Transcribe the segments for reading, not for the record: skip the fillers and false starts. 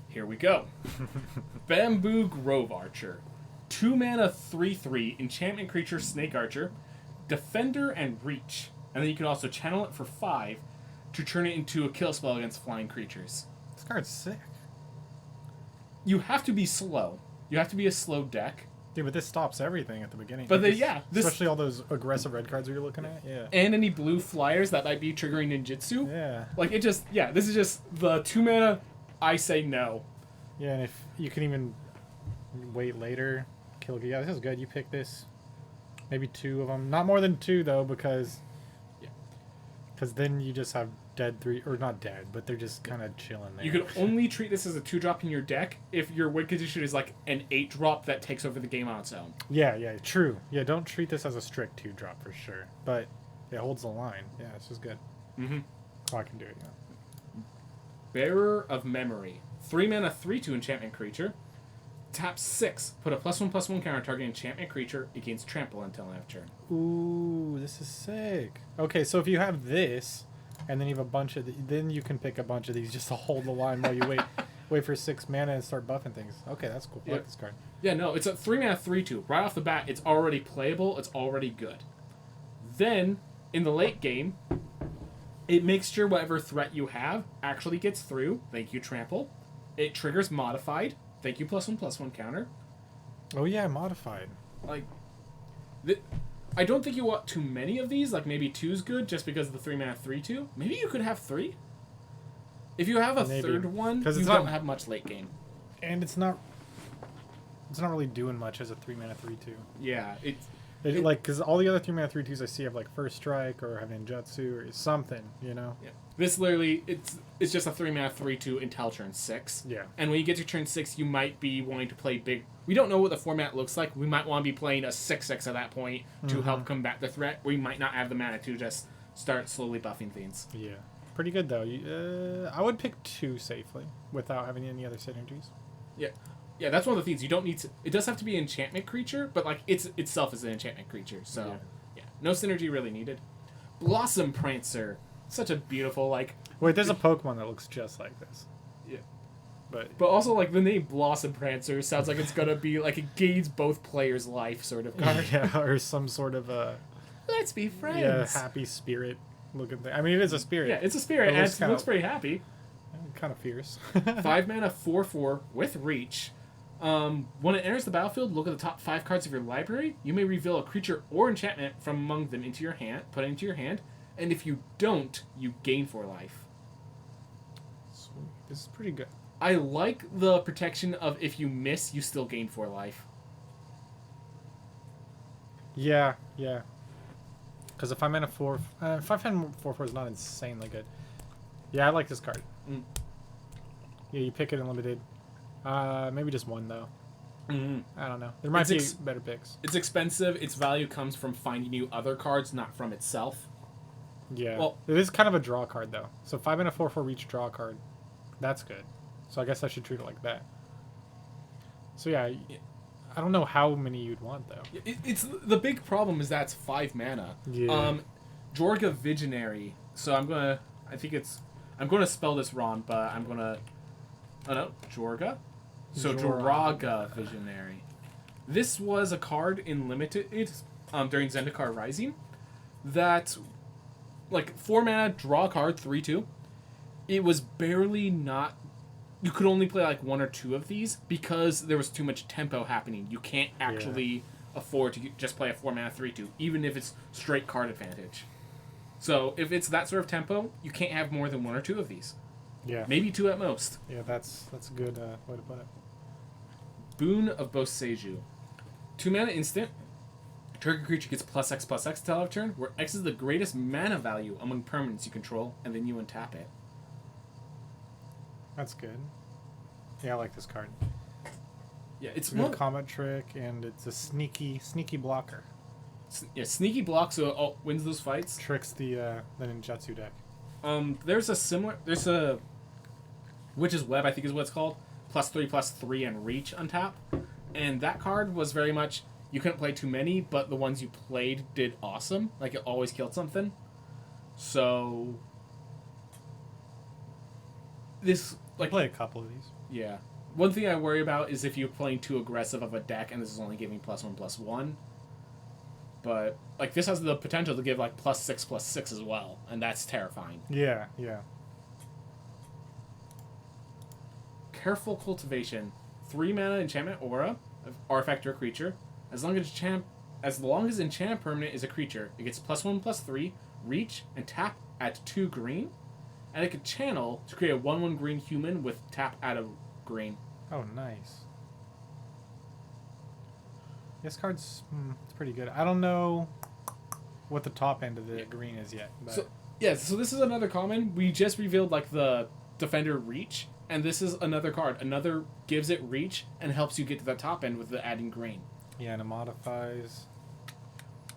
Here we go. Bamboo Grove Archer. 2 mana 3/3 enchantment creature Snake Archer, Defender and Reach. And then you can also channel it for 5 to turn it into a kill spell against flying creatures. This card's sick. You have to be slow. You have to be a slow deck. Yeah, but this stops everything at the beginning. But this, this, especially all those aggressive red cards we were looking at. Yeah. And any blue flyers that might be triggering ninjutsu. Yeah. Like it just this is just the 2 mana. I say no. Yeah, and if you can even wait later, kill. Yeah, this is good. You pick this. Maybe 2 of them. Not more than 2 though, because then you just have dead 3, or not dead, but they're just kind of chilling there. You can only treat this as a 2-drop in your deck if your win condition is like an 8-drop that takes over the game on its own. Yeah, true. Yeah, don't treat this as a strict 2-drop for sure, but it holds the line. Yeah, it's just good. Mm-hmm. Oh, I can do it. Yeah. Bearer of Memory. 3 mana 3/2 enchantment creature. Tap 6. Put a +1/+1 counter target enchantment creature. It gains trample until end of turn. Ooh, this is sick. Okay, so if you have this, and then you have a bunch of, then you can pick a bunch of these just to hold the line while you wait for 6 mana and start buffing things. Okay, that's cool. I like this card. Yeah, no, it's a 3 mana 3/2. Right off the bat, it's already playable. It's already good. Then in the late game, it makes sure whatever threat you have actually gets through. Thank you, trample. It triggers modified. Thank you, +1/+1 counter. Oh yeah, modified. Like, I don't think you want too many of these. Like maybe 2's good, just because of the 3 mana 3/2. Maybe you could have 3. If you have a third one, you don't have much late game. And it's not really doing much as a 3 mana 3/2. Yeah, like because all the other 3 mana 3/2s I see have like First Strike or have Ninjutsu or something, you know. Yeah. This literally it's just a 3 mana 3/2 until turn 6. Yeah. And when you get to turn 6, you might be wanting to play big. We don't know what the format looks like. We might want to be playing a 6/6 at that point to help combat the threat. We might not have the mana to just start slowly buffing things. Yeah. Pretty good though. I would pick 2 safely without having any other synergies. Yeah. Yeah, that's one of the things. You don't need to... It does have to be an enchantment creature, but like itself is an enchantment creature. So, yeah. No synergy really needed. Blossom Prancer. Such a beautiful, like... Wait, there's a Pokemon that looks just like this. Yeah. But also, like, the name Blossom Prancer sounds like it's gonna be, like, it gains both players' life sort of card. Yeah, or some sort of Let's be friends. Yeah, happy spirit looking thing. I mean, it is a spirit. Yeah, it's a spirit, and it looks pretty happy. Kind of fierce. 5 mana, 4/4 with Reach. When it enters the battlefield, look at the top 5 cards of your library. You may reveal a creature or enchantment from among them into your hand, put it into your hand, and if you don't, you gain 4 life. Sweet. This is pretty good. I like the protection of if you miss, you still gain 4 life. Yeah. Because if I'm in a 5 mana 4/4 is not insanely good. Yeah, I like this card. Mm. Yeah, you pick it in limited. Maybe just 1 though. Mm-hmm. I don't know. There might be better picks. It's expensive. Its value comes from finding you other cards, not from itself. Yeah. Well, it is kind of a draw card though. So 5 mana 4/4 Reach draw card. That's good. So I guess I should treat it like that. So yeah, I don't know how many you'd want though. It's the big problem is that's 5 mana. Yeah. Draga Visionary. So I'm gonna spell this wrong, but I'm gonna. Oh no, Draga. So Draga Visionary. This was a card in limited during Zendikar Rising that, like, 4 mana draw card 3/2. It was barely not. You could only play like 1 or 2 of these because there was too much tempo happening. You can't actually afford to just play a 4 mana 3/2, even if it's straight card advantage. So if it's that sort of tempo, you can't have more than 1 or 2 of these. Yeah. Maybe 2 at most. Yeah, that's a good way to put it. Boon of Boseiju. 2 mana instant. Target creature gets +X/+X till end of turn, where X is the greatest mana value among permanents you control, and then you untap it. That's good. Yeah, I like this card. Yeah, it's a good combat trick, and it's a sneaky blocker. Yeah, sneaky block, so it wins those fights. Tricks the ninjutsu deck. There's a Witch's Web, I think is what it's called. +3/+3 and Reach untap. And that card was very much, you couldn't play too many, but the ones you played did awesome. Like, it always killed something. So, like Play a couple of these. yeah. One thing I worry about is if you're playing too aggressive of a deck and this is only giving +1/+1. But like this has the potential to give like +6/+6 as well, and that's terrifying. Yeah, yeah. Careful Cultivation, 3 mana enchantment aura, artifact or creature. As long as enchant permanent is a creature, it gets +1/+3, reach, and tap at 2 green, and it can channel to create a 1/1 green human with tap at a green. Oh, nice. This card's it's pretty good. I don't know what the top end of the green is yet. But So this is another common. We just revealed like the Defender Reach, and this is another card. Another gives it reach and helps you get to the top end with the adding green. yeah, and it modifies.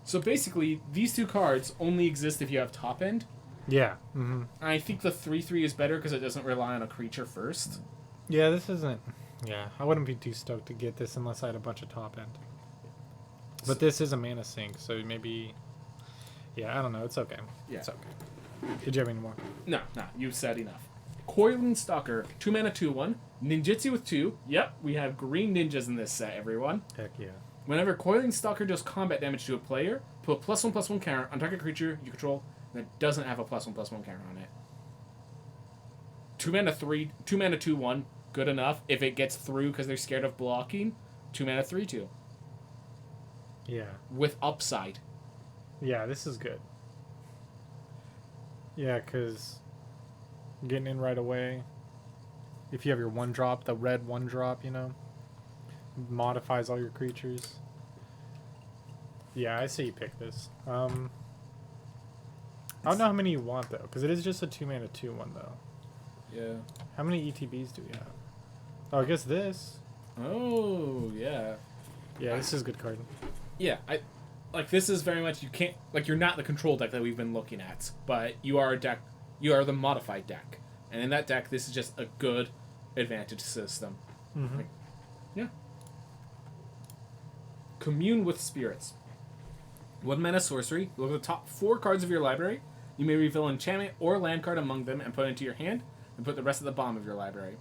So basically, these two cards only exist if you have top end. Yeah. Mm-hmm. I think the 3/3 is better because it doesn't rely on a creature first. Yeah, this isn't. Yeah, I wouldn't be too stoked to get this unless I had a bunch of top end. But this is a mana sink, so maybe. Yeah, I don't know. It's okay. Yeah. It's okay. Did you have any more? No, you've said enough. Coiling Stalker, 2 mana 2/1, ninjutsu with 2. Yep, we have green ninjas in this set, everyone. Heck yeah. Whenever Coiling Stalker does combat damage to a player, put a +1/+1 counter on target creature you control that doesn't have a +1/+1 counter on it. 2 mana 3, 2 mana 2/1, good enough. If it gets through because they're scared of blocking, 2 mana 3/2 Yeah. with upside. Yeah, this is good. Yeah, because getting in right away. If you have your 1-drop, the red 1-drop, modifies all your creatures. Yeah, I say you pick this. I don't know how many you want, though, because it is just a 2 mana 2/1, though. Yeah. How many ETBs do we have? Oh, I guess this. Oh, yeah. Yeah, this is a good card. Yeah, this is very much, you can't, you're not the control deck that we've been looking at, but you are the modified deck. And in that deck, this is just a good advantage system. Mm-hmm. Yeah. Commune with Spirits. 1 mana sorcery. Look at the top 4 cards of your library. You may reveal an enchantment or land card among them and put it into your hand, and put the rest at the bottom of your library.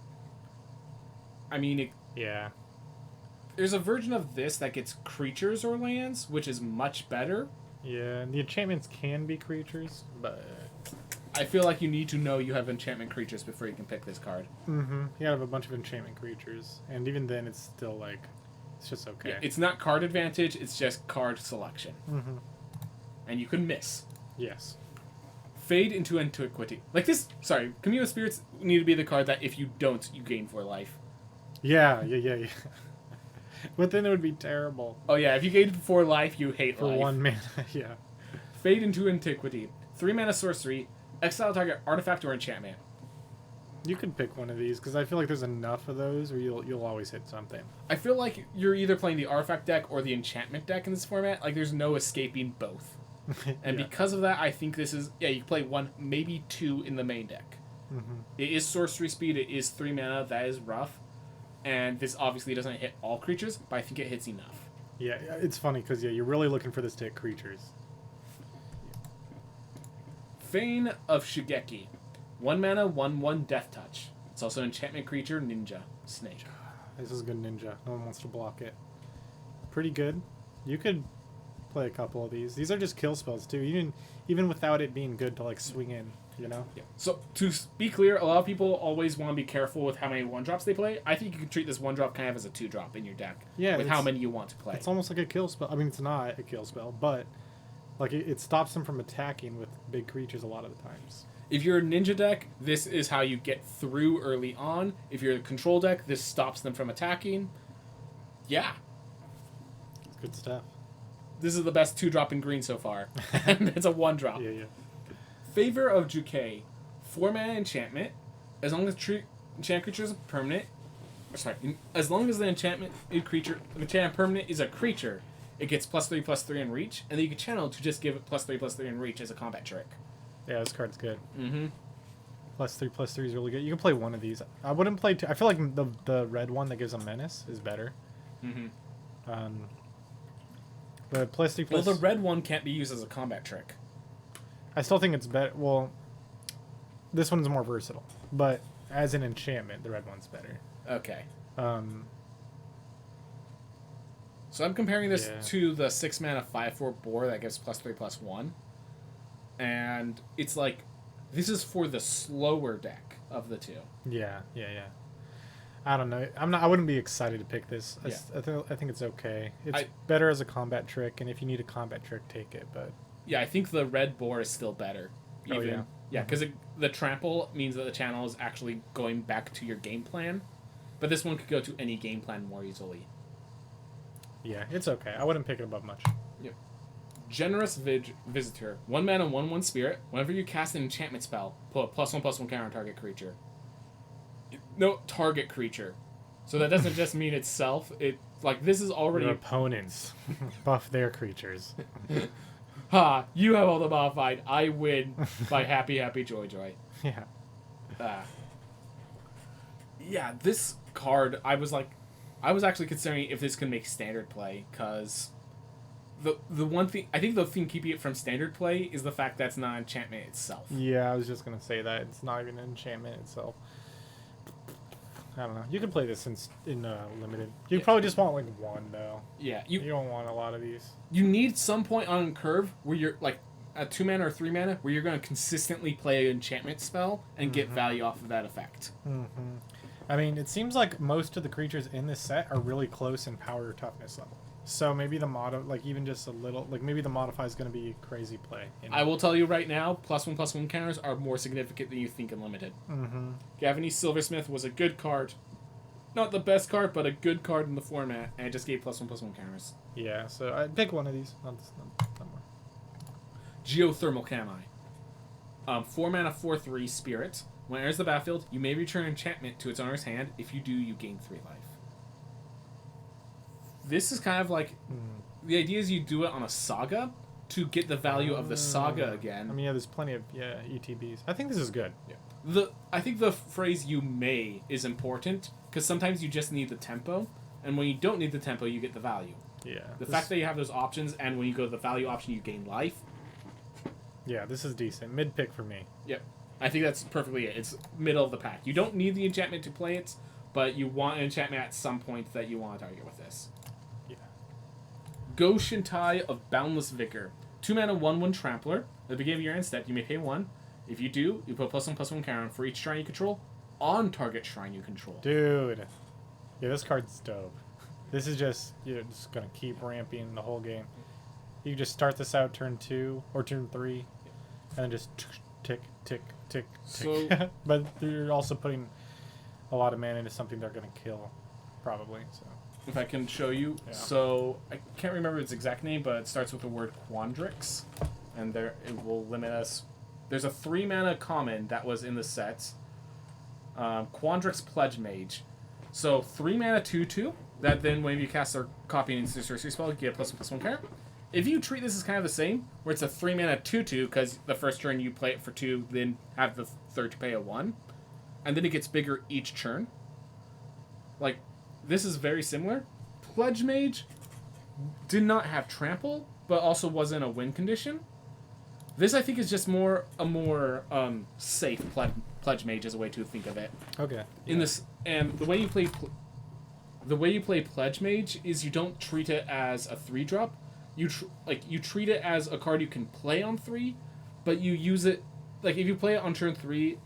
I mean, Yeah. there's a version of this that gets creatures or lands, which is much better. Yeah, and the enchantments can be creatures, but... I feel like you need to know you have enchantment creatures before you can pick this card. Mm-hmm. You gotta have a bunch of enchantment creatures, and even then it's still, it's just okay. Yeah, it's not card advantage, it's just card selection. Mm-hmm. And you can miss. Yes. Fade into Antiquity. Commune with Spirits need to be the card that if you don't, you gain 4 life. Yeah. But then it would be terrible. Oh yeah, if you gain 4 life, you hate For life. 1 mana, yeah. Fade into Antiquity. 3 mana sorcery. Exile target artifact or enchantment. You could pick one of these, because I feel like there's enough of those where you'll always hit something. I feel like you're either playing the artifact deck or the enchantment deck in this format. There's no escaping both. And Yeah. because of that, I think this is... Yeah, you can play 1, maybe 2 in the main deck. Mm-hmm. It is sorcery speed, it is 3 mana, that is rough. And this obviously doesn't hit all creatures, but I think it hits enough. Yeah, it's funny, because, you're really looking for this to hit creatures. Fane of Shigeki. 1 mana, 1/1 Death Touch. It's also an enchantment creature, ninja, snake. This is a good ninja. No one wants to block it. Pretty good. You could play a couple of these. These are just kill spells, too. Even without it being good to, swing in, Yeah. So, to be clear, a lot of people always want to be careful with how many 1-drops they play. I think you can treat this 1-drop kind of as a 2-drop in your deck. Yeah, With how many you want to play. It's almost like a kill spell. I mean, it's not a kill spell, but... it stops them from attacking with big creatures a lot of the times. If you're a ninja deck, this is how you get through early on. If you're a control deck, this stops them from attacking. Yeah. It's good stuff. This is the best 2-drop in green so far. And it's a 1-drop. Yeah. Favor of Jukei. 4 mana enchantment. As long as enchant creature is permanent. As long as the enchantment permanent is a creature, it gets +3/+3 in reach, and then you can channel to just give it +3/+3 in reach as a combat trick. Yeah, this card's good. Mm-hmm. +3/+3 is really good. You can play one of these. I wouldn't play two. I feel like the red one that gives a menace is better. Mm-hmm. But +3/+... Well, the red one can't be used as a combat trick. I still think it's better. Well, this one's more versatile. But as an enchantment, the red one's better. Okay. Um, So I'm comparing this Yeah. to the 6 mana 5/4 boar that gives +3/+1, and it's like this is for the slower deck of the two. yeah. I don't know. I wouldn't be excited to pick this. Yeah. I think it's okay. It's I- better as a combat trick, and if you need a combat trick, take it. But Yeah, I think the red boar is still better. Oh, yeah. Yeah, because the trample means that the channel is actually going back to your game plan, but this one could go to any game plan more easily. yeah, it's okay. I wouldn't pick it above much. Generous Visitor. 1 mana, 1/1 spirit. Whenever you cast an enchantment spell, put a +1/+1 counter on target creature. No, target creature. So that doesn't just mean itself. It like this is already. Your opponents buff their creatures. Ha! You have all the modified. I win by happy, happy, joy, joy. Yeah. Yeah, this card, I was actually considering if this can make standard play, because the one thing, I think the thing keeping it from standard play is the fact that it's not enchantment itself. Yeah, I was just gonna say that it's not even an enchantment itself. I don't know. You can play this in limited. You Yeah. probably just want like one though. Yeah, You don't want a lot of these. you need some point on curve where you're like at 2 mana or 3 mana where you're going to consistently play an enchantment spell and get value off of that effect. Mm-hmm. I mean, it seems like most of the creatures in this set are really close in power or toughness level. So maybe the like even just a little, like maybe the modify is going to be crazy play. You know? I will tell you right now, +1/+1 counters are more significant than you think in limited. Mm-hmm. Gavany Silversmith was a good card. Not the best card, but a good card in the format, and it just gave +1/+1 counters. Yeah, so I'd pick one of these. Not more. Geothermal Kami. 4 mana, 4/3 spirit. When it enters the battlefield, you may return enchantment to its owner's hand. If you do, you gain 3 life. This is kind of like the idea is you do it on a saga to get the value of the saga again. I mean, yeah, there's plenty of ETBs. I think this is good. Yeah. I think the phrase "you may" is important because sometimes you just need the tempo, and when you don't need the tempo, you get the value. Yeah. The fact that you have those options, and when you go to the value option, you gain life. Yeah, this is decent. Mid pick for me. Yep. I think that's perfectly it. It's middle of the pack. You don't need the enchantment to play it, but you want an enchantment at some point that you want to target with this. Yeah. Goshentai of Boundless Vigor. 2 mana, 1/1 Trampler. At the beginning of your end step, you may pay 1. If you do, you put +1/+1 counter on for each shrine you control on target shrine you control. Dude. Yeah, this card's dope. This is just, you're just going to keep ramping the whole game. You just start this out turn 2 or turn 3, and then just tick, tick, tick, tick. So- but you're also putting a lot of mana into something they're going to kill, probably. So If I can show you. Yeah. So, I can't remember its exact name, but it starts with the word Quandrix. And there it will limit us. There's a 3 mana common that was in the set. Quandrix Pledge Mage. So, 3 mana 2/2. That then, when you cast or copy an instant sorcery spell, you get +1/+1 counter. If you treat this as kind of the same, where it's a 3 mana 2/2, because the first turn you play it for 2, then have the third to pay a 1, and then it gets bigger each turn. Like, this is very similar. Pledge Mage did not have trample, but also wasn't a win condition. This, I think, is just a more safe Pledge Mage as a way to think of it. okay. In this, and the way you play Pledge Mage is you don't treat it as a 3-drop. You treat it as a card you can play on 3, but you use it like if you play it on turn 3.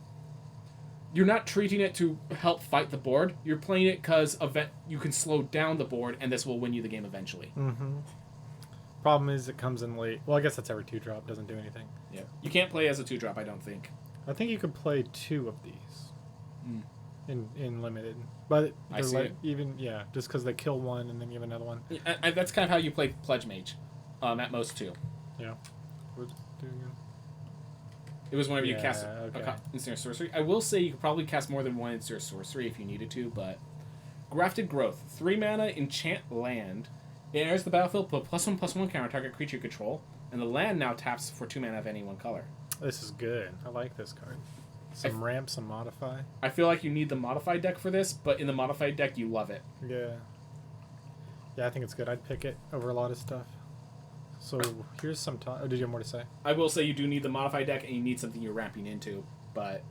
You're not treating it to help fight the board. You're playing it because you can slow down the board, and this will win you the game eventually. Mm-hmm. Problem is, it comes in late. Well, I guess that's every 2-drop. Doesn't do anything. Yeah, you can't play as a 2-drop. I don't think. I think you could play 2 of these Mm. in limited, but I they're see like it. even just because they kill one and then you have another one. That's kind of how you play Pledge Mage, at most 2. Yeah. What's it doing again? It was whenever you Yeah, cast okay. a instant sorcery. I will say you could probably cast more than one instant sorcery if you needed to, but Grafted Growth, 3 mana, enchant land. It enters the battlefield, put +1/+1 counter target creature you control, and the land now taps for 2 mana of any one color. This is good. I like this card. Some ramp, some modify. I feel like you need the modified deck for this, but in the modified deck you love it. Yeah. Yeah, I think it's good. I'd pick it over a lot of stuff. So here's some. Oh, did you have more to say? I will say you do need the modified deck, and you need something you're ramping into, but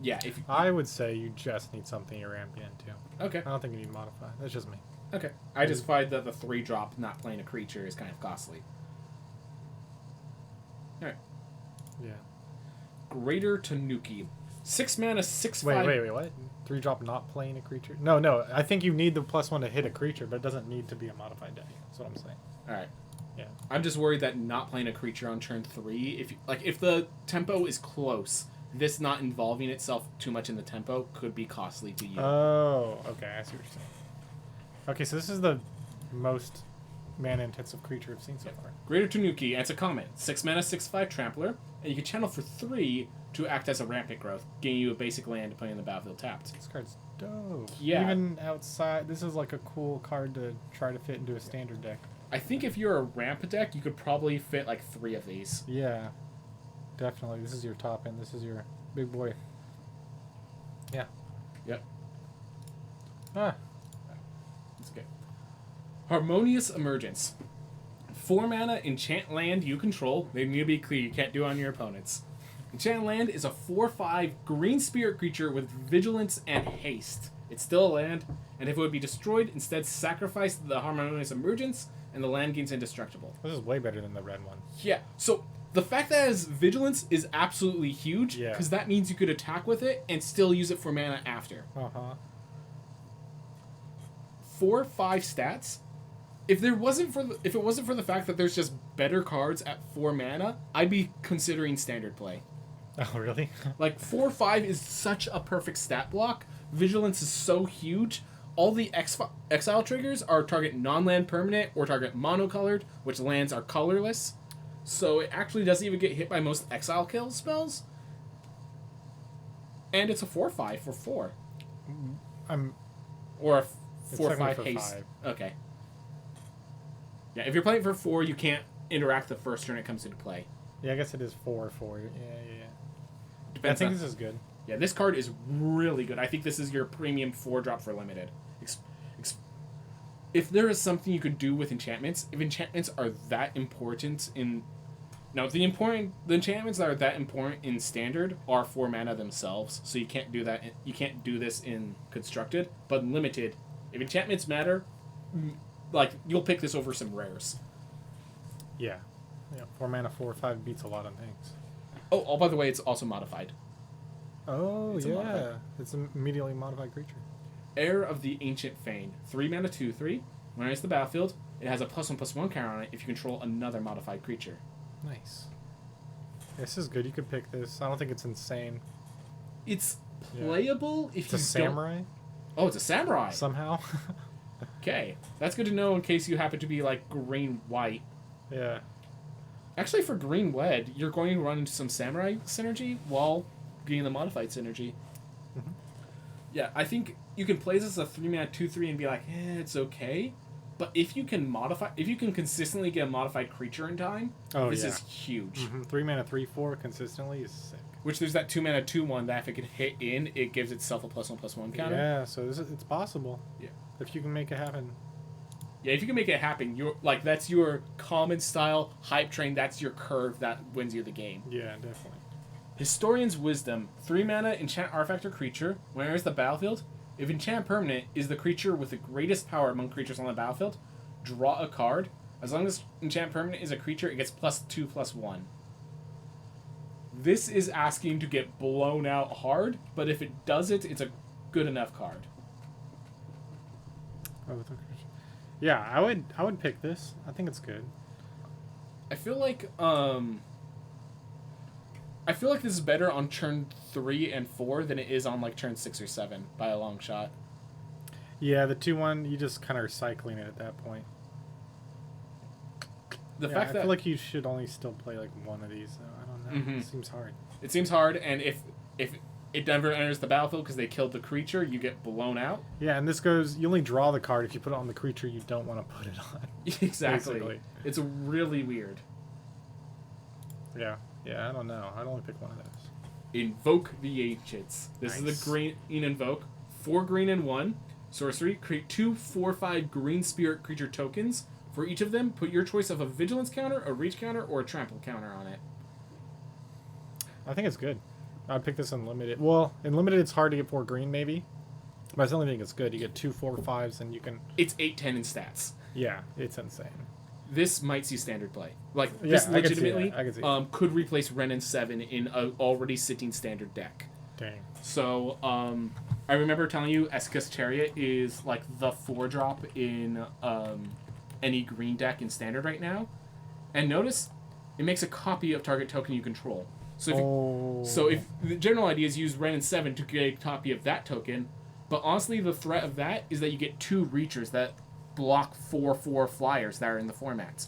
Yeah, if I would say you just need something you're ramping into. okay, I don't think you need modify. That's just me. okay. I just find that the 3-drop not playing a creature is kind of costly. All right, Yeah. Greater Tanooki, 6 mana, 6/5. Wait, what? 3-drop not playing a creature? No. I think you need the +1 to hit a creature, but it doesn't need to be a modified deck. That's what I'm saying. All right. Yeah. I'm just worried that not playing a creature on turn 3, if the tempo is close, this not involving itself too much in the tempo could be costly to you. Oh, okay. I see what you're saying. Okay, so this is the most mana-intensive creature I've seen so far. Greater Tanooki, and it's a common. 6 mana, 6/5 Trampler, and you can channel for 3 to act as a rampant growth, gaining you a basic land to play in the battlefield tapped. This card's dope. Yeah. Even outside, this is like a cool card to try to fit into a standard deck. I think if you're a ramp deck, you could probably fit like 3 of these. Yeah, definitely. This is your top end. This is your big boy. Yeah. Yep. Ah. That's okay. Harmonious Emergence. 4 mana, enchant land you control. They need to be clear, you can't do it on your opponents. Enchant land is a 4/5 green spirit creature with vigilance and haste. It's still a land, and if it would be destroyed, instead sacrifice the Harmonious Emergence, and the land gains indestructible. This is way better than the red one. Yeah, so the fact that it has vigilance is absolutely huge, Yeah. because that means you could attack with it and still use it for mana after. 4/5 stats. If it wasn't for the fact that there's just better cards at 4 mana, I'd be considering standard play. Oh, really? Like 4/5 is such a perfect stat block. Vigilance is so huge. All the exile triggers are target non-land permanent or target monocolored, which lands are colorless. So it actually doesn't even get hit by most exile kill spells. And it's a 4/5 for 4. Or a 4/5 technically for haste. 5. Okay. Yeah, if you're playing for 4, you can't interact the first turn it comes into play. Yeah, I guess it is 4/4. Yeah. Depends I think on- this is good. Yeah, this card is really good. I think this is your premium 4-drop for limited. If there is something you could do with enchantments, if enchantments are that important in... Now, the enchantments that are that important in standard are 4 mana themselves, so you can't do that. You can't do this in constructed, but in limited, if enchantments matter, like, you'll pick this over some rares. Yeah. 4 mana, 4/5 beats a lot of things. Oh, by the way, it's also modified. Oh, It's a yeah. modified. It's an immediately modified creature. Heir of the Ancient Fane. 3 mana, 2/3. When it's the battlefield, it has a +1/+1 counter on it if you control another modified creature. Nice. This is good. You could pick this. I don't think it's insane. It's playable if It's you a samurai Oh, it's a samurai. somehow. Okay, that's good to know in case you happen to be like green-white. Yeah. Actually, for green-red, you're going to run into some samurai synergy while getting the modified synergy. Mhm. Yeah, I think you can play this as a 3 mana 2/3 and be like, it's okay. But if you can consistently get a modified creature in time, this is huge. 3 mana, 3/4 consistently is sick. Which there's that 2 mana 2/1 that if it can hit in, it gives itself a +1/+1 counter. Yeah, so it's possible. Yeah. If you can make it happen. Yeah, if you can make it happen, that's your common style hype train. That's your curve that wins you the game. Yeah, definitely. Historian's Wisdom. 3 mana, enchant artifact or creature. When it enters the battlefield, if enchant permanent is the creature with the greatest power among creatures on the battlefield, draw a card. As long as enchant permanent is a creature, it gets +2/+1. This is asking to get blown out hard, but if it does it, it's a good enough card. Oh, with a creature. Yeah, I would pick this. I think it's good. I feel like this is better on turn 3 and 4 than it is on like turn 6 or 7 by a long shot. Yeah, the 2/1, you just kind of recycling it at that point. The Yeah, fact I that feel like you should only still play like one of these. So I don't know. Mhm. It seems hard. it seems hard, and if it never enters the battlefield because they killed the creature, you get blown out. Yeah, and this goes. You only draw the card if you put it on the creature you don't want to put it on. Exactly. Basically. It's really weird. Yeah, I don't know. I'd only pick one of those. Invoke the Ancients. This is the green Invoke. 4 green and 1. Sorcery. Create 2 4/5 green spirit creature tokens. For each of them, put your choice of a vigilance counter, a reach counter, or a trample counter on it. I think it's good. I'd pick this in limited. Well, in limited, it's hard to get 4 green, maybe. But I still think it's good. You get 2 4 5s, and you can. It's 8-10 in stats. Yeah, it's insane. This might see standard play. Like, Yeah, this I could see legitimately that. I could see could replace Ren and 7 in an already sitting standard deck. Dang. So, I remember telling you Esca's Chariot is like the 4-drop in any green deck in standard right now. And notice, it makes a copy of target token you control. So if the general idea is use Ren and 7 to get a copy of that token, but honestly the threat of that is that you get 2 Reachers that block 4/4 flyers that are in the formats.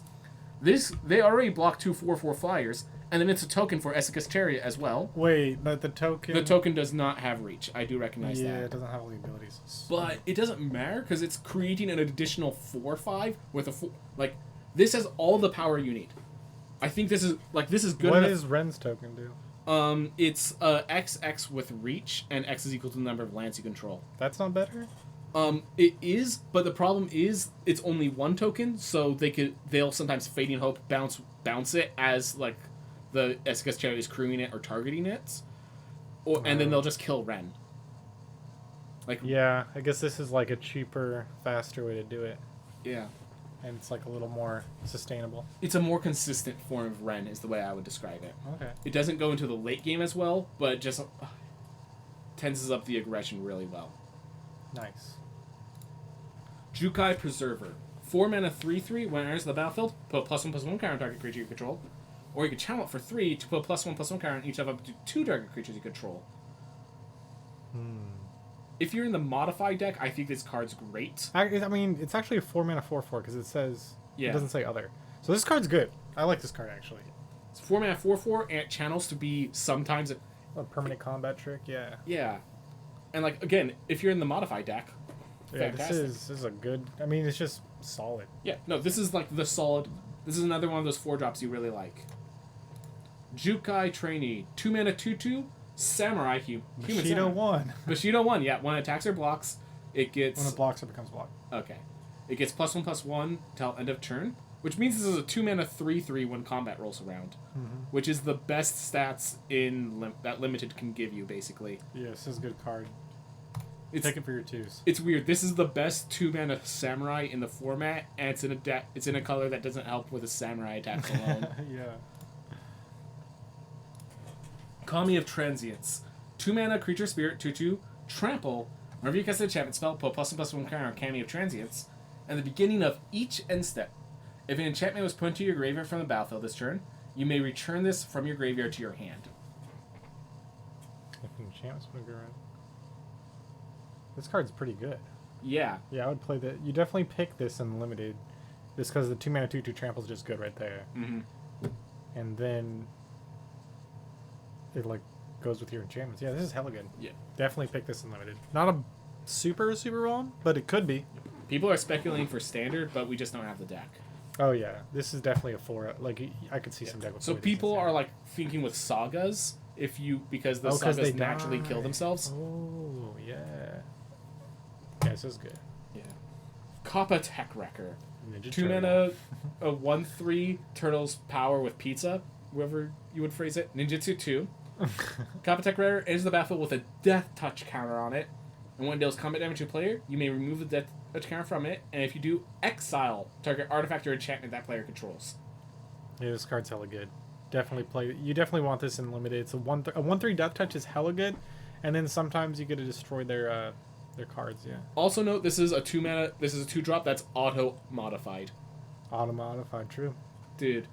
They already block 2 4/4 flyers, and then it's a token for Esca's Chariot as well. Wait, but the token... The token does not have reach. I do recognize that. Yeah, it doesn't have all the abilities. But it doesn't matter because it's creating an additional 4/5 with a 4... Like, this has all the power you need. I think this is good What enough. does Ren's token do? It's XX with reach, and X is equal to the number of lands you control. That's not better? It is, but the problem is it's only 1 token, so they'll sometimes Fading Hope bounce it as like the Esca's Chariot is crewing it or targeting it, and then they'll just kill Ren. Like, Yeah, I guess this is like a cheaper, faster way to do it. yeah. And it's like a little more sustainable. It's a more consistent form of Ren is the way I would describe it. Okay. It doesn't go into the late game as well, but it just tenses up the aggression really well. Nice. Jukai Preserver. 4 mana 3/3. When it enters the battlefield, put a +1/+1 counter on target creature you control. Or you can channel it for 3 to put a +1/+1 counter on each of up to 2 target creatures you control. If you're in the modified deck, I think this card's great. I mean, it's actually a 4 mana 4/4 because it says... Yeah. It doesn't say other. So this card's good. I like this card, actually. It's 4 mana 4/4, and it channels to be sometimes... A permanent combat trick, yeah. Yeah. And, like, again, if you're in the modified deck, Yeah, fantastic. this is a good... I mean, it's just solid. Yeah, no, this is like the solid... This is another one of those 4-drops you really like. Jukai Trainee. 2 mana 2/2. Samurai human Bushido samurai. 1. Bushido 1, yeah. When it attacks or blocks, it gets... When it blocks, it becomes blocked. Okay. It gets +1/+1 till end of turn, which means this is a 2 mana 3/3 when combat rolls around, which is the best stats in that limited can give you, basically. Yeah, this is a good card. It's, Take it for your 2s. It's weird. This is the best 2 mana samurai in the format, and it's in a color that doesn't help with the samurai attacks alone. Yeah. Kami of Transience. 2 mana creature spirit 2/2 trample. Whenever you cast an enchantment spell, put +1/+1 counter on Kami of Transience. At the beginning of each end step, if an enchantment was put into your graveyard from the battlefield this turn, you may return this from your graveyard to your hand. If an enchantment's gonna go around. This card's pretty good. Yeah. Yeah, I would play that. You definitely pick this in limited, just because the 2 mana 2/2 trample is just good right there. Mm-hmm. And then it like goes with your enchantments. Yeah, this is hella good. Yeah. Definitely pick this in limited. Not a super one, but it could be. People are speculating for standard, but we just don't have the deck. Oh yeah, this is definitely a 4. Like I could see some deck with. So 4 people decent are standard. like thinking with sagas because the 'cause sagas they naturally die. kill themselves. Oh yeah. Yeah, this is good. Yeah. Kappa Tech Wrecker. Ninja 2 Turtle. mana, a 1/3 turtles power with pizza, whoever you would phrase it. Ninjutsu 2. Kappa Tech Wrecker enters the battlefield with a death touch counter on it. And when it deals combat damage to a player, you may remove the death touch counter from it. And if you do, exile target artifact or enchantment that player controls. Yeah, this card's hella good. Definitely play. You definitely want this in limited. It's a 1/3 death touch is hella good, and then sometimes you get to destroy their cards. Yeah. Also note this is a 2 mana. This is a 2-drop that's auto modified. Auto modified, true. Dude,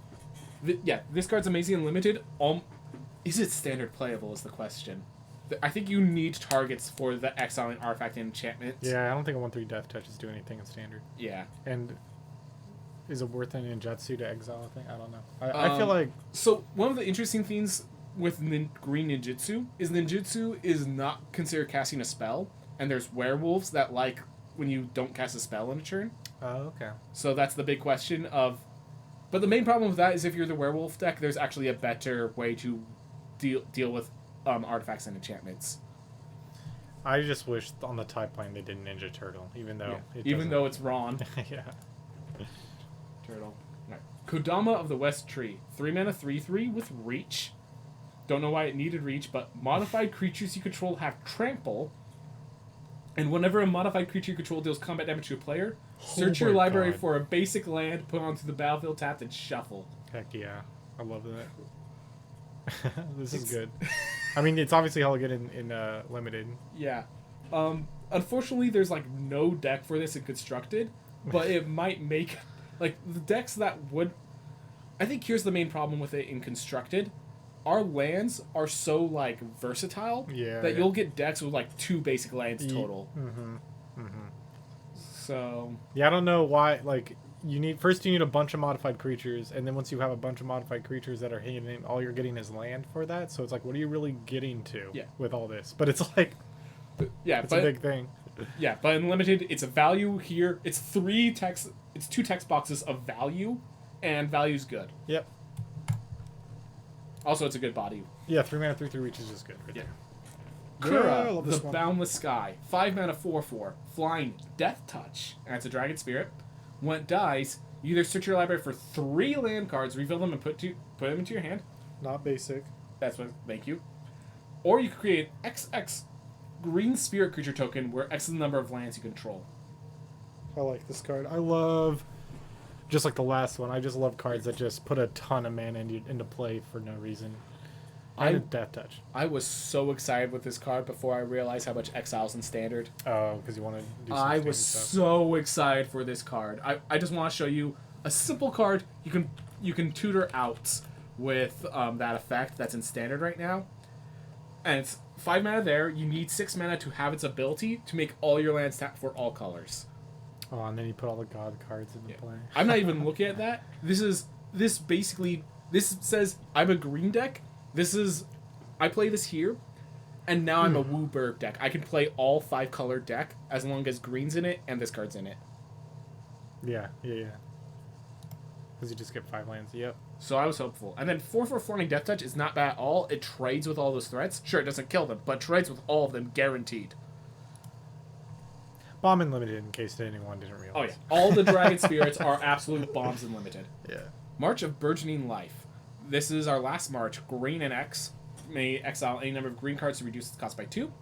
yeah, this card's amazing and limited. Is it standard playable? Is the question. I think you need targets for the exiling artifact and enchantments. Yeah, I don't think a 1/3 death touches do anything in standard. Yeah. And is it worth an ninjutsu to exile a thing? I don't know. I feel like So one of the interesting things with green ninjutsu is not considered casting a spell, and there's werewolves that like when you don't cast a spell in a turn. oh okay. So that's the big question of. But the main problem with that is if you're the werewolf deck, there's actually a better way to deal with artifacts and enchantments. I just wish on the type plane they did Ninja Turtle, even though It's Ron. yeah. Turtle. Right. Kodama of the West Tree. 3 mana 3/3 with reach. Don't know why it needed reach, but modified creatures you control have trample. And whenever a modified creature you control deals combat damage to a player, search your library for a basic land, put onto the battlefield tapped, and shuffle. Heck yeah. I love that. This is good. I mean, it's obviously hella good in Limited. Yeah. Unfortunately, there's like no deck for this in Constructed, but it might make like the decks that would. I think here's the main problem with it in Constructed. Our lands are so like versatile that you'll get decks with like 2 basic lands total. So yeah, I don't know why. Like you need a bunch of modified creatures, and then once you have a bunch of modified creatures that are hitting, all you're getting is land for that. So it's like, what are you really getting to with all this? But it's like, it's a big thing. Yeah, but in Limited, it's a value here. It's 2 text boxes of value, and value's good. Yep. Also, it's a good body. Yeah, 3 mana, 3/3 reach is just good. Right there. Kura, the Boundless Sky. 5 mana, 4/4. Flying Death Touch. And it's a dragon spirit. When it dies, you either search your library for 3 land cards, reveal them, and put them into your hand. Not basic. That's what. Thank you. Or you can create XX green spirit creature token, where X is the number of lands you control. I like this card. I love, just like the last one, I just love cards that just put a ton of mana into play for no reason. And Death Touch. I was so excited with this card before I realized how much Exile's in Standard. Oh, because you want to do some I was so excited for this card. I just want to show you a simple card you can tutor out with that effect that's in Standard right now. And it's 5 mana there. You need 6 mana to have its ability to make all your lands tap for all colors. Oh, and then you put all the god cards into play. I'm not even looking at that. This says I'm a green deck. I play this here, and now I'm a Woo Burb deck. I can play all 5 color deck as long as green's in it and this card's in it. Yeah. Because you just get 5 lands. Yep. So I was hopeful. And then 4/4 Flying Death Touch is not bad at all. It trades with all those threats. Sure, it doesn't kill them, but trades with all of them guaranteed. Bomb and Limited, in case anyone didn't realize. Oh yeah, all the Dragon Spirits are absolute bombs in Limited. Yeah. March of Burgeoning Life. This is our last March. Green and X may exile any number of green cards to reduce its cost by 2.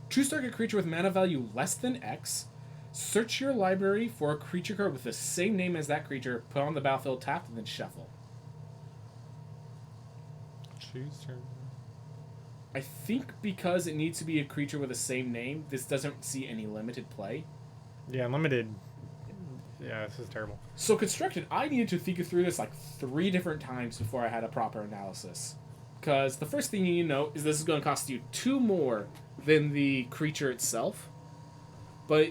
Choose target creature with mana value less than X. Search your library for a creature card with the same name as that creature. Put on the battlefield tapped and then shuffle. Choose target. I think because it needs to be a creature with the same name, this doesn't see any limited play. Yeah, Limited. Yeah, this is terrible. So Constructed, I needed to think through this like 3 different times before I had a proper analysis. Because the first thing you need to know is this is going to cost you 2 more than the creature itself. But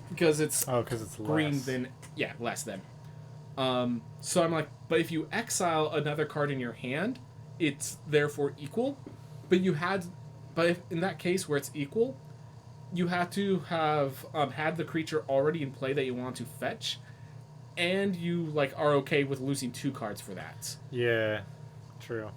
because it's green, less. then less than. So I'm like, but if you exile another card in your hand, it's therefore equal. But if in that case where it's equal, you have to have had the creature already in play that you want to fetch, and you like are okay with losing 2 cards for that. Yeah, true.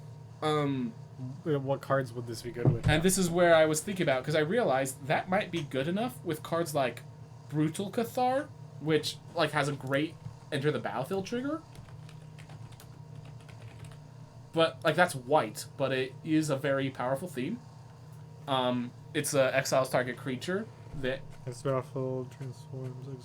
What cards would this be good with? And this is where I was thinking about, because I realized that might be good enough with cards like Brutal Cathar, which like has a great enter the battlefield trigger. But like that's white, but it is a very powerful theme. It's a exiles target creature that its battlefield transforms.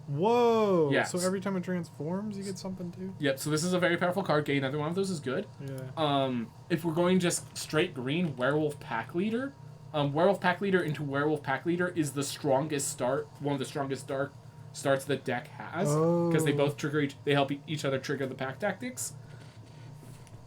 Whoa! Yeah. So every time it transforms, you get something too. Yep. So this is a very powerful card. Getting another one of those is good. Yeah. If we're going just straight green, Werewolf Pack Leader. Werewolf Pack Leader into Werewolf Pack Leader is the strongest start. One of the strongest dark starts the deck has, because they both trigger they help each other trigger the pack tactics.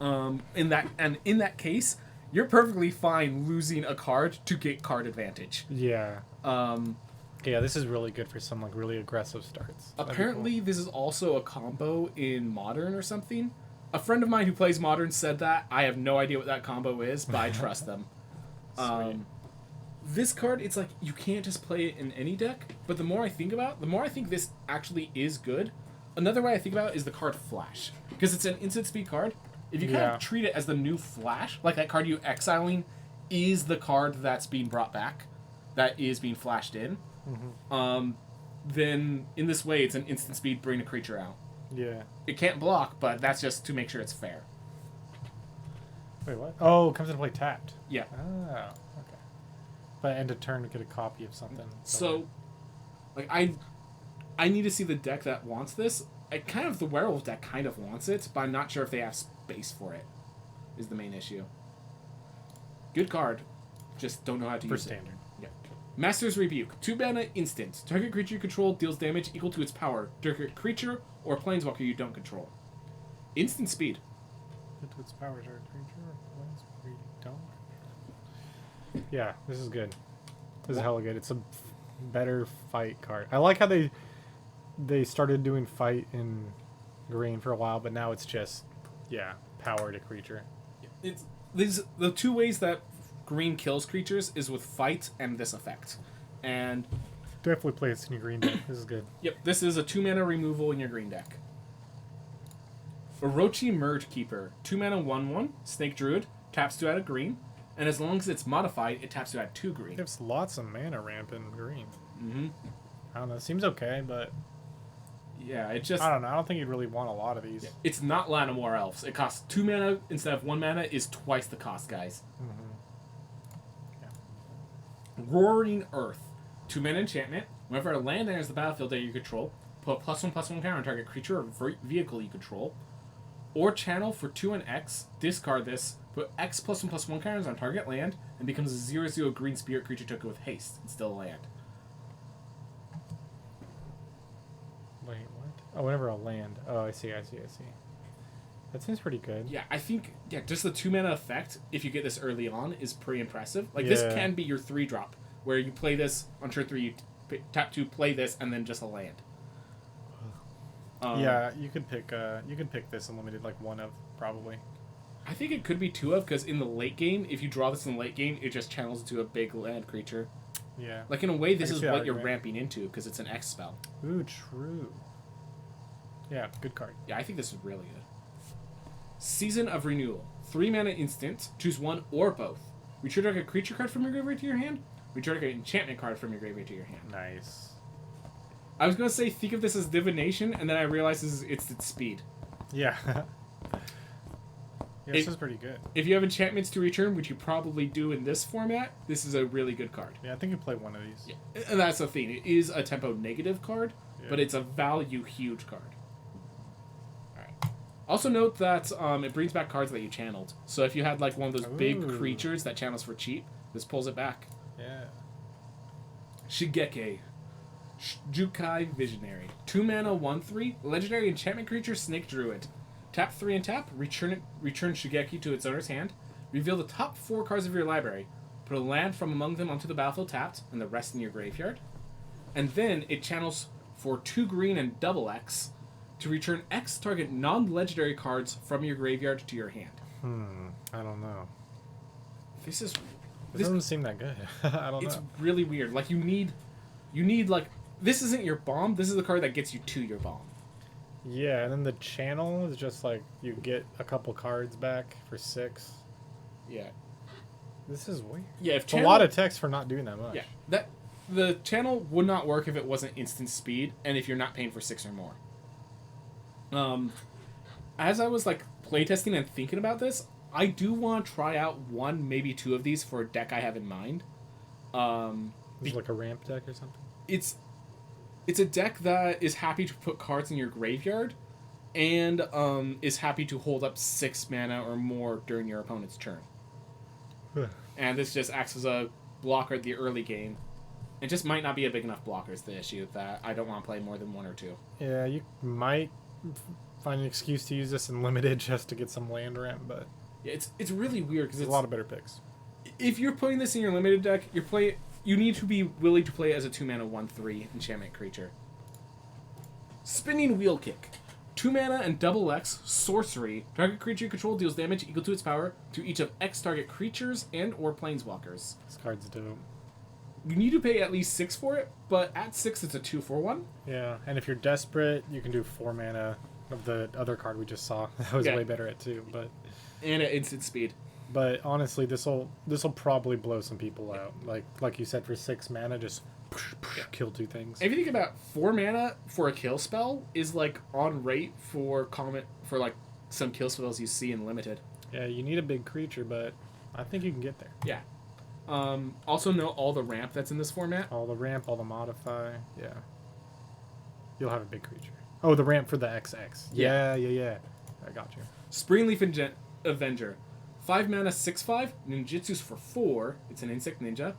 In that case, you're perfectly fine losing a card to get card advantage. Yeah. Yeah, this is really good for some like really aggressive starts. Apparently, this is also a combo in Modern or something. A friend of mine who plays Modern said that. I have no idea what that combo is, but I trust them. This card, it's like you can't just play it in any deck, but the more I think about it, the more I think this actually is good. Another way I think about it is the card Flash, because it's an instant speed card. If you kind of treat it as the new Flash, like that card you exiling is the card that's being brought back, that is being flashed in, then in this way it's an instant speed bring a creature out. Yeah. It can't block, but that's just to make sure it's fair. Wait, what? Oh, it comes into play tapped. Yeah. Oh, okay. But end of turn to get a copy of something. So, like, I need to see the deck that wants this. The werewolf deck kind of wants it, but I'm not sure if they have space for it. Is the main issue. Good card, just don't know how to use standard. it. Yeah. Master's Rebuke. 2 mana instant. Target creature you control deals damage equal to its power. Target creature or planeswalker you don't control. Instant speed. Equal to its power, target creature or planeswalker you don't. Yeah, this is good. This is hella good. It's a better fight card. I like how they started doing fight in green for a while, but now it's just power to creature. These the two ways that green kills creatures is with fight and this effect. And definitely play this in your green deck. This is good. Yep, this is a 2 mana removal in your green deck. Orochi Merge Keeper. 2 mana 1/1, Snake Druid, taps to add a green, and as long as it's modified, it taps to add 2 green. Gives lots of mana ramp in green. Mm-hmm. I don't know. It seems okay, but yeah, it just... I don't know. I don't think you'd really want a lot of these. Yeah, it's not Llanowar Elves. It costs 2 mana instead of 1 mana is twice the cost, guys. Mm-hmm. Roaring Earth. 2 mana enchantment. Whenever a land enters the battlefield that you control, put a +1/+1 counter on target creature or vehicle you control. Or channel for 2 and X, discard this, put X +1/+1 counters on target land, and becomes a 0/0 green spirit creature token with haste. It's still a land. Wait, what? Oh, whenever a land. Oh, I see. That seems pretty good. Yeah, I think just the 2 mana effect, if you get this early on, is pretty impressive. Like, this can be your 3-drop, where you play this on turn 3, you tap 2, play this, and then just a land. Yeah, you could pick this unlimited, like one of, probably. I think it could be 2 of, because in the late game, if you draw this in the late game, it just channels into a big land creature. Yeah. Like, in a way, this is what you're ramping into, because it's an X spell. Ooh, true. Yeah, good card. Yeah, I think this is really good. Season of Renewal. 3 mana instant. Choose one or both. Return a creature card from your graveyard to your hand. Return an enchantment card from your graveyard to your hand. Nice. I was going to say, think of this as divination, and then I realized it's its speed. Yeah. This is pretty good. If you have enchantments to return, which you probably do in this format, this is a really good card. Yeah, I think you play one of these. Yeah. And that's the thing. It is a tempo negative card, but it's a value huge card. Alright. Also note that it brings back cards that you channeled. So if you had like one of those big creatures that channels for cheap, this pulls it back. Yeah. Shigeki. Jukai Visionary. 2 mana 1/3, legendary enchantment creature, Snake Druid. Tap 3 and tap, return Shigeki to its owner's hand. Reveal the top 4 cards of your library. Put a land from among them onto the battlefield tapped, and the rest in your graveyard. And then it channels for 2 green and double X to return X target non-legendary cards from your graveyard to your hand. I don't know. This doesn't seem that good. I don't know. It's really weird. Like, you need like, this isn't your bomb, this is the card that gets you to your bomb. Yeah, and then the channel is just like, you get a couple cards back for 6. Yeah. This is weird. Yeah, it's a lot of text for not doing that much. Yeah, the channel would not work if it wasn't instant speed, and if you're not paying for 6 or more. As I was, like, playtesting and thinking about this, I do want to try out 1, maybe 2 of these for a deck I have in mind. Is it like a ramp deck or something? It's a deck that is happy to put cards in your graveyard, and is happy to hold up 6 mana or more during your opponent's turn. And this just acts as a blocker at the early game. It just might not be a big enough blocker is the issue, that I don't want to play more than 1 or 2. Yeah, you might find an excuse to use this in limited just to get some land ramp, but yeah, it's really weird because there's a lot of better picks. If you're putting this in your limited deck, you need to be willing to play it as a 2 mana 1/3 enchantment creature. Spinning Wheel Kick. 2 mana and double X, sorcery. Target creature you control deals damage equal to its power to each of X target creatures and or planeswalkers. This card's dope. You need to pay at least 6 for it, but at 6 it's a 2/1. Yeah, and if you're desperate, you can do 4 mana of the other card we just saw. That was way better at 2, but... And at instant speed. But honestly, this'll probably blow some people out. Like you said, for 6 mana, just kill 2 things. If you think about 4 mana for a kill spell is like on rate for like some kill spells you see in limited. Yeah, you need a big creature, but I think you can get there. Yeah. Also know all the ramp that's in this format. All the ramp, all the modify. Yeah. You'll have a big creature. Oh, the ramp for the XX. Yeah. I got you. Springleaf Avenger. 5 mana, 6/5. Ninjutsu's for 4. It's an insect ninja.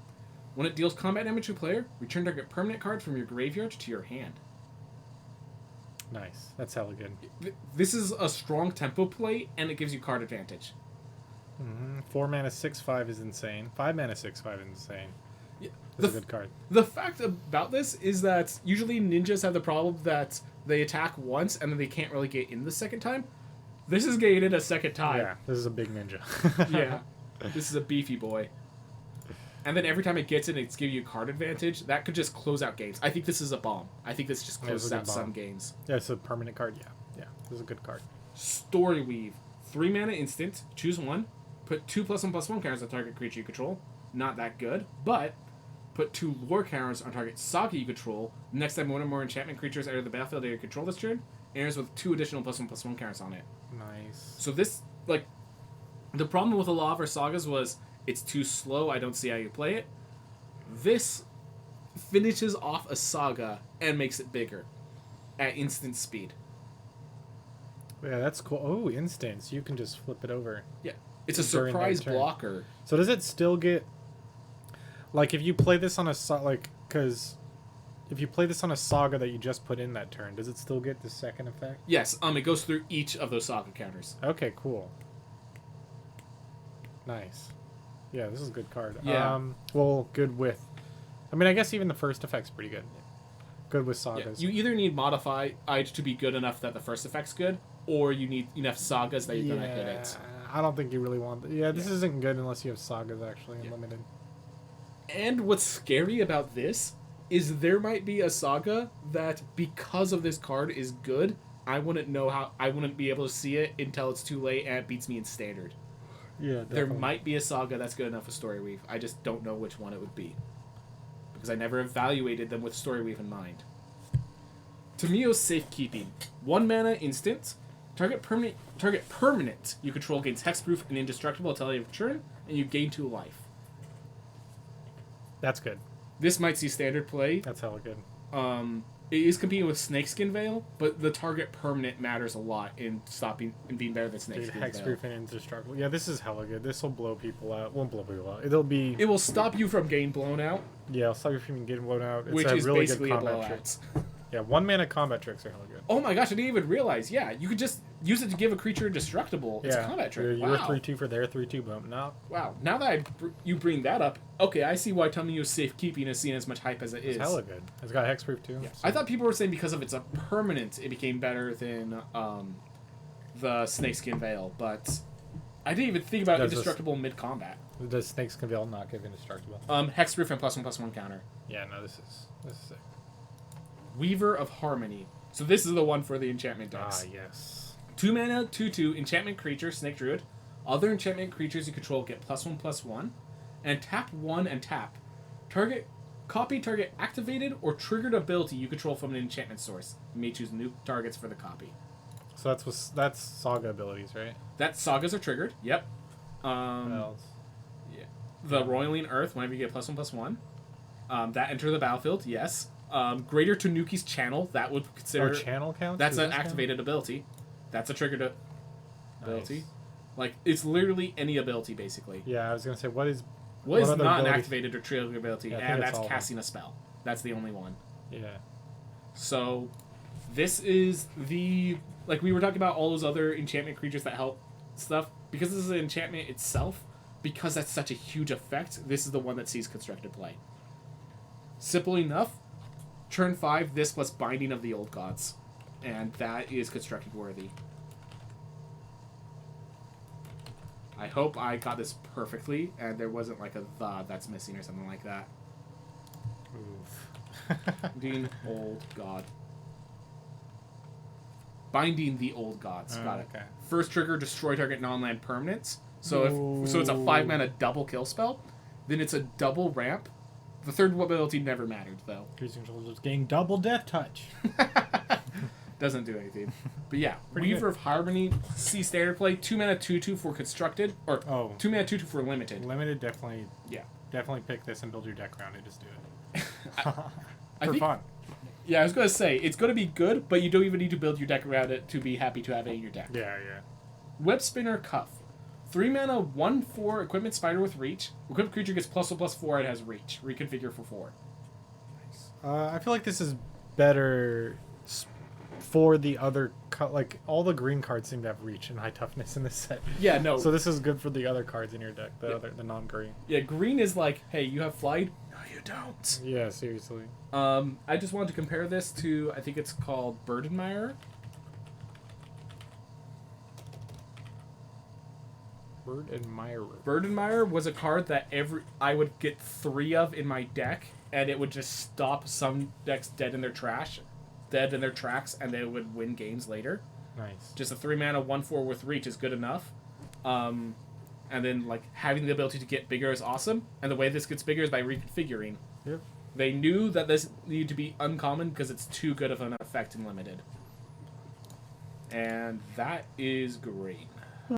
When it deals combat damage to a player, return target permanent card from your graveyard to your hand. Nice. That's hella good. This is a strong tempo play, and it gives you card advantage. 4 mana, 6/5 is insane. 5 mana, 6/5 is insane. Yeah. That's a good card. The fact about this is that usually ninjas have the problem that they attack once and then they can't really get in the second time. This is getting in a second time. Yeah, this is a big ninja. Yeah. This is a beefy boy. And then every time it gets in, it's giving you card advantage. That could just close out games. I think this is a bomb. I think this just closes out some games. Yeah, it's a permanent card. Yeah, this is a good card. Story Weave. 3 mana instant. Choose one. Put 2+1/+1 counters on target creature you control. Not that good, but put 2 lore counters on target saga you control. Next time one or more enchantment creatures enter the battlefield that you control this turn, enters with 2 additional +1/+1 counters on it. Nice. So this, like, the problem with a lot of our sagas was it's too slow. I don't see how you play it. This finishes off a saga and makes it bigger at instant speed. Yeah, that's cool. Oh, instance. You can just flip it over. Yeah. It's a surprise blocker. So does it still get... Like, if you play this on a... Because if you play this on a saga that you just put in that turn, does it still get the second effect? Yes. It goes through each of those saga counters. Okay, cool. Nice. Yeah, this is a good card. Yeah. Well, good with... I mean, I guess even the first effect's pretty good. Good with sagas. Yeah. You either need Modify to be good enough that the first effect's good, or you need enough sagas that you're going to hit it. I don't think you really want... this isn't good unless you have sagas, actually, unlimited. And what's scary about this is there might be a saga that, because of this card, is good. I wouldn't know how... I wouldn't be able to see it until it's too late and it beats me in Standard. Yeah, definitely. There might be a saga that's good enough for Story Weave. I just don't know which one it would be. Because I never evaluated them with Story Weave in mind. Tamio's Safekeeping. 1 mana instant. Target permanent you control gains hexproof and indestructible until the end of turn, and you gain 2 life. That's good. This might see standard play. That's hella good. It is competing with Snakeskin Veil, but the target permanent matters a lot in stopping and being better than Snakeskin Veil. Hexproof and indestructible. Yeah, this is hella good. This will blow people out. Won't blow people out. It will stop you from getting blown out. Yeah, it'll stop you from getting blown out. It's which a is really basically good a combat blowout. Yeah, 1 mana combat tricks are hella good. Oh my gosh, I didn't even realize. Yeah, you could just use it to give a creature indestructible. It's a combat trick. You're 3/2 for their 3/2 boom. No. Wow. Now that you bring that up, okay, I see why Tamio's Safekeeping is seen as much hype as it is. It's hella good. It's got hexproof too. Yeah. So. I thought people were saying because of it's a permanent, it became better than the Snakeskin Veil, but I didn't even think about indestructible mid-combat. Does Snakeskin Veil not give indestructible? Hexproof and +1/+1 counter. Yeah, no, this is sick. Weaver of Harmony. So this is the one for the enchantment decks. Ah, yes. 2 mana, 2/2, enchantment creature, Snake Druid. Other enchantment creatures you control get +1/+1. And tap 1 and tap. Copy target activated or triggered ability you control from an enchantment source. You may choose new targets for the copy. So that's saga abilities, right? That sagas are triggered. Yep. What else? Yeah. The Roiling Earth, whenever you get +1/+1. That enter the battlefield, yes. Greater Tanooki's Channel, that would consider... Oh, channel counts? That's an activated ability. That's a triggered ability. Nice. Like, it's literally any ability, basically. Yeah, I was going to say, what is not an activated or triggered ability? Yeah, and that's casting a spell. That's the only one. Yeah. So, this is the... Like, we were talking about all those other enchantment creatures that help stuff. Because this is an enchantment itself, because that's such a huge effect, this is the one that sees constructed play. Simple enough. Turn 5, this plus Binding of the Old Gods. And that is constructed worthy. I hope I got this perfectly, and there wasn't like a "the" that's missing or something like that. Oof. Binding Old God. Binding the Old Gods. Got it. Okay. First trigger, destroy target non-land permanents. So it's a 5 mana double kill spell. Then it's a double ramp. The third ability never mattered, though. Creature control just getting double death touch. Doesn't do anything. But yeah, Pretty Weaver of Harmony, C standard play, 2 mana 2/2 for constructed, or 2 mana 2/2 for limited. Limited, definitely. Yeah. Definitely pick this and build your deck around it. Just do it. I For think- fun. Yeah, I was gonna say it's gonna be good, but you don't even need to build your deck around it to be happy to have it in your deck. Yeah. Web Spinner Cuff, 3 mana 1/4 equipment spider with reach. Equipped creature gets +1/+4 and has reach. Reconfigure for 4. I feel like this is better for the other like all the green cards seem to have reach and high toughness in this set. Yeah, no. So this is good for the other cards in your deck, Yeah. the non-green. Yeah, green is like, hey, you have flight? No, you don't. Yeah, seriously. I just wanted to compare this to, I think it's called Burdenmire. Burdenmire was a card that I would get 3 of in my deck, and it would just stop some decks dead in their tracks, and they would win games later. Nice. Just a 3 mana 1/4 with reach is good enough. And then like having the ability to get bigger is awesome. And the way this gets bigger is by reconfiguring. Yep. They knew that this needed to be uncommon because it's too good of an effect in limited. And that is great.